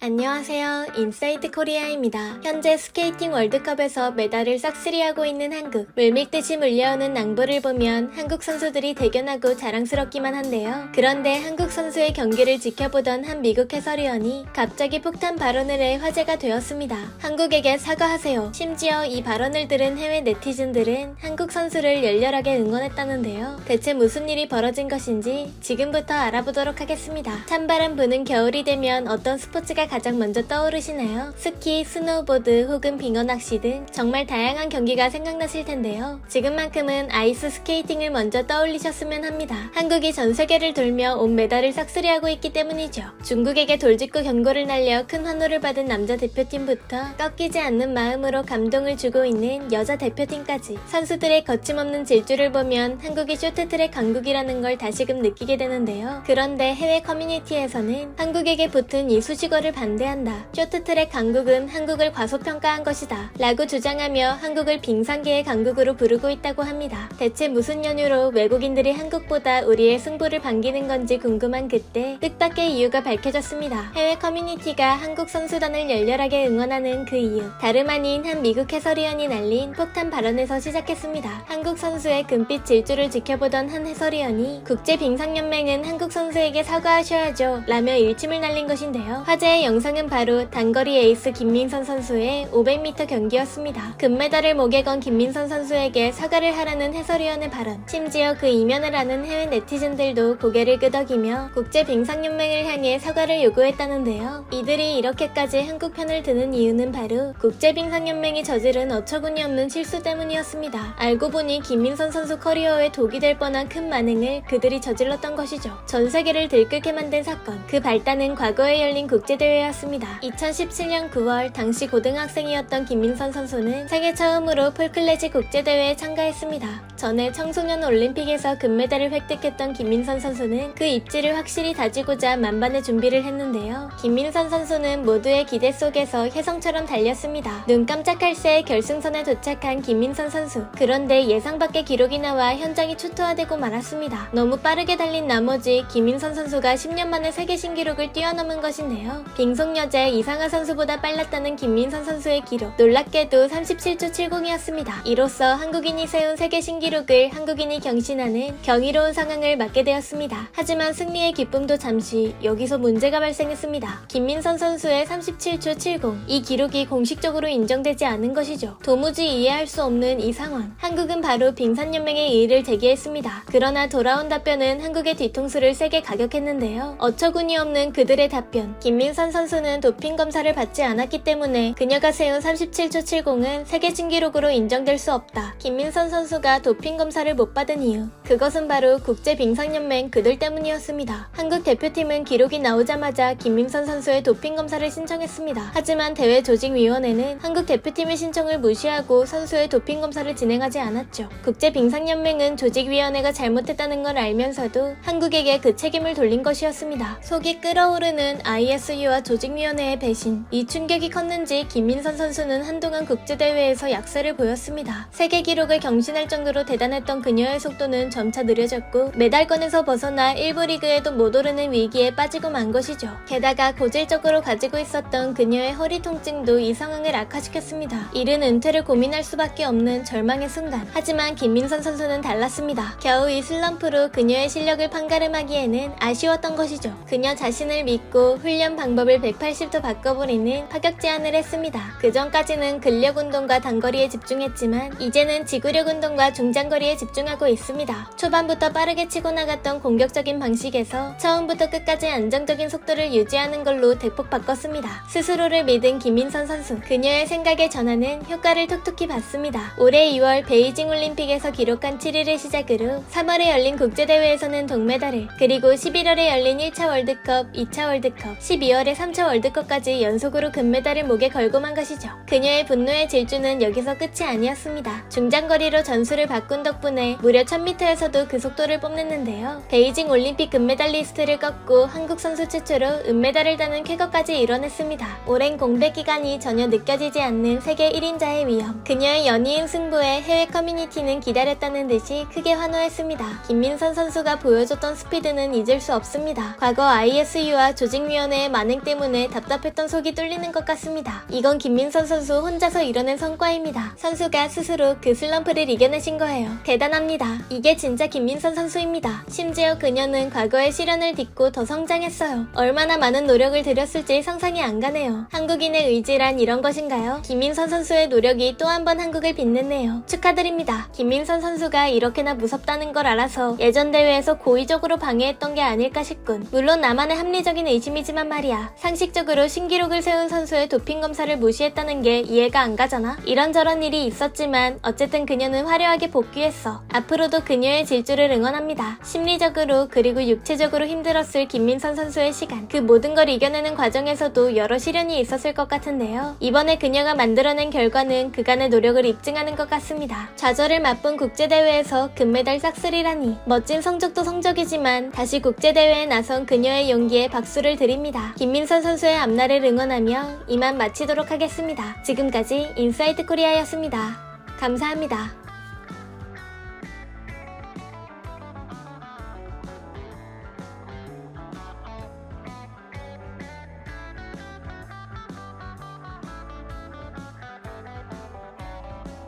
안녕하세요. 인사이트 코리아입니다. 현재 스케이팅 월드컵에서 메달을 싹쓸이하고 있는 한국. 물밀듯이 물려오는 낭보를 보면 한국 선수들이 대견하고 자랑스럽기만 한데요. 그런데 한국 선수의 경기를 지켜보던 한 미국 해설위원이 갑자기 폭탄 발언을 해 화제가 되었습니다. 한국에게 사과하세요. 심지어 이 발언을 들은 해외 네티즌들은 한국 선수를 열렬하게 응원했다는데요. 대체 무슨 일이 벌어진 것인지 지금부터 알아보도록 하겠습니다. 찬바람 부는 겨울이 되면 어떤 스포츠가 가장 먼저 떠오르시나요? 스키, 스노우보드 혹은 빙어낚시 등 정말 다양한 경기가 생각나실 텐데요. 지금만큼은 아이스 스케이팅을 먼저 떠올리셨으면 합니다. 한국이 전 세계를 돌며 온 메달을 싹쓸이하고 있기 때문이죠. 중국에게 돌직구 경고를 날려 큰 환호를 받은 남자 대표팀부터 꺾이지 않는 마음으로 감동을 주고 있는 여자 대표팀까지 선수들의 거침없는 질주를 보면 한국이 쇼트트랙 강국이라는 걸 다시금 느끼게 되는데요. 그런데 해외 커뮤니티에서는 한국에게 붙은 이 수식어를 반대한다. 쇼트트랙 강국은 한국을 과소평가한 것이다. 라고 주장하며 한국을 빙상계의 강국으로 부르고 있다고 합니다. 대체 무슨 연유로 외국인들이 한국보다 우리의 승부를 반기는 건지 궁금한 그때 뜻밖의 이유가 밝혀졌습니다. 해외 커뮤니티가 한국 선수단을 열렬하게 응원하는 그 이유. 다름 아닌 한 미국 해설위원이 날린 폭탄 발언에서 시작했습니다. 한국 선수의 금빛 질주를 지켜보던 한 해설위원이 국제빙상연맹은 한국 선수에게 사과하셔야죠. 라며 일침을 날린 것인데요. 화제의 영상은 바로 단거리 에이스 김민선 선수의 500m 경기였습니다. 금메달을 목에 건 김민선 선수에게 사과를 하라는 해설위원의 발언. 심지어 그 이면을 아는 해외 네티즌들도 고개를 끄덕이며 국제빙상연맹을 향해 사과를 요구했다는데요. 이들이 이렇게까지 한국 편을 드는 이유는 바로 국제빙상연맹이 저지른 어처구니 없는 실수 때문이었습니다. 알고 보니 김민선 선수 커리어에 독이 될 뻔한 큰 만행을 그들이 저질렀던 것이죠. 전 세계를 들끓게 만든 사건. 그 발단은 과거에 열린 국제대회였습니다. 2017년 9월 당시 고등학생이었던 김민선 선수는 세계 처음으로 폴클레지 국제대회에 참가했습니다. 전에 청소년 올림픽에서 금메달을 획득했던 김민선 선수는 그 입지를 확실히 다지고자 만반의 준비를 했는데요. 김민선 선수는 모두의 기대 속에서 혜성처럼 달렸습니다. 눈 깜짝할 새에 결승선에 도착한 김민선 선수. 그런데 예상 밖의 기록이 나와 현장이 초토화되고 말았습니다. 너무 빠르게 달린 나머지 김민선 선수가 10년 만에 세계 신기록을 뛰어넘은 것인데요. 빙속 여제 이상하 선수보다 빨랐다는 김민선 선수의 기록. 놀랍게도 37초 70이었습니다. 이로써 한국인이 세운 세계 신기록을 한국인이 경신하는 경이로운 상황을 맞게 되었습니다. 하지만 승리의 기쁨도 잠시 여기서 문제가 발생했습니다. 김민선 선수의 37초 70. 이 기록이 공식적으로 인정되지 않은 것이죠. 도무지 이해할 수 없는 이 상황. 한국은 바로 빙산연맹에 이의를 제기했습니다. 그러나 돌아온 답변은 한국의 뒤통수를 세게 가격했는데요. 어처구니 없는 그들의 답변. 김민선 선수는 도핑 검사를 받지 않았기 때문에 그녀가 세운 37초 70은 세계 신기록으로 인정될 수 없다. 김민선 선수가 도핑 검사를 못 받은 이유. 그것은 바로 국제빙상연맹 그들 때문이었습니다. 한국 대표팀은 기록이 나오자마자 김민선 선수의 도핑 검사를 신청했습니다. 하지만 대회 조직위원회는 한국 대표팀의 신청을 무시하고 선수의 도핑 검사를 진행하지 않았죠. 국제빙상연맹은 조직위원회가 잘못했다는 걸 알면서도 한국에게 그 책임을 돌린 것이었습니다. 속이 끓어오르는 ISU와 조직위원회의 배신. 이 충격이 컸는지 김민선 선수는 한동안 국제대회에서 약세를 보였습니다. 세계 기록을 경신할 정도로 대단했던 그녀의 속도는 점차 느려졌고 메달권에서 벗어나 1부 리그에도 못 오르는 위기에 빠지고 만 것이죠. 게다가 고질적으로 가지고 있었던 그녀의 허리 통증도 이 상황을 악화시켰습니다. 이른 은퇴를 고민할 수밖에 없는 절망의 순간. 하지만 김민선 선수는 달랐습니다. 겨우 이 슬럼프로 그녀의 실력을 판가름하기에는 아쉬웠던 것이죠. 그녀 자신을 믿고 훈련 방법을 180도 바꿔버리는 파격 제안을 했습니다. 그 전까지는 근력 운동과 단거리에 집중했지만 이제는 지구력 운동과 중장거리에 집중하고 있습니다. 초반부터 빠르게 치고 나갔던 공격적인 방식에서 처음부터 끝까지 안정적인 속도를 유지하는 걸로 대폭 바꿨습니다. 스스로를 믿은 김민선 선수. 그녀의 생각의 전환은 효과를 톡톡히 봤습니다. 올해 2월 베이징 올림픽에서 기록한 7위를 시작으로 3월에 열린 국제대회에서는 동메달을, 그리고 11월에 열린 1차 월드컵, 2차 월드컵, 12월에 3차 월드컵까지 연속으로 금메달을 목에 걸고만 것이죠. 그녀의 분노의 질주는 여기서 끝이 아니었습니다. 중장거리로 전술을 바꾼 덕분에 무려 1000m에서도 그 속도를 뽐냈는데요. 베이징 올림픽 금메달리스트를 꺾고 한국 선수 최초로 은메달을 따는 쾌거까지 이뤄냈습니다. 오랜 공백 기간이 전혀 느껴지지 않는 세계 1인자의 위험. 그녀의 연이은 승부에 해외 커뮤니티는 기다렸다는 듯이 크게 환호했습니다. 김민선 선수가 보여줬던 스피드는 잊을 수 없습니다. 과거 ISU와 조직위원회의 만행 때문에 때문에 답답했던 속이 뚫리는 것 같습니다. 이건 김민선 선수 혼자서 이뤄낸 성과입니다. 선수가 스스로 그 슬럼프를 이겨내신 거예요. 대단합니다. 이게 진짜 김민선 선수입니다. 심지어 그녀는 과거의 시련을 딛고 더 성장했어요. 얼마나 많은 노력을 들였을지 상상이 안 가네요. 한국인의 의지란 이런 것인가요? 김민선 선수의 노력이 또 한 번 한국을 빛냈네요. 축하드립니다. 김민선 선수가 이렇게나 무섭다는 걸 알아서 예전 대회에서 고의적으로 방해했던 게 아닐까 싶군. 물론 나만의 합리적인 의심이지만 말이야. 상식적으로 신기록을 세운 선수의 도핑 검사를 무시했다는 게 이해가 안 가잖아. 이런저런 일이 있었지만 어쨌든 그녀는 화려하게 복귀했어. 앞으로도 그녀의 질주를 응원합니다. 심리적으로 그리고 육체적으로 힘들었을 김민선 선수의 시간, 그 모든 걸 이겨내는 과정에서도 여러 시련이 있었을 것 같은데요. 이번에 그녀가 만들어낸 결과는 그간의 노력을 입증하는 것 같습니다. 좌절을 맛본 국제대회에서 금메달 싹쓸이라니. 멋진 성적도 성적이지만 다시 국제대회에 나선 그녀의 용기에 박수를 드립니다. 김민선 선수의 앞날을 응원하며 이만 마치도록 하겠습니다. 지금까지 인사이트 코리아였습니다. 감사합니다.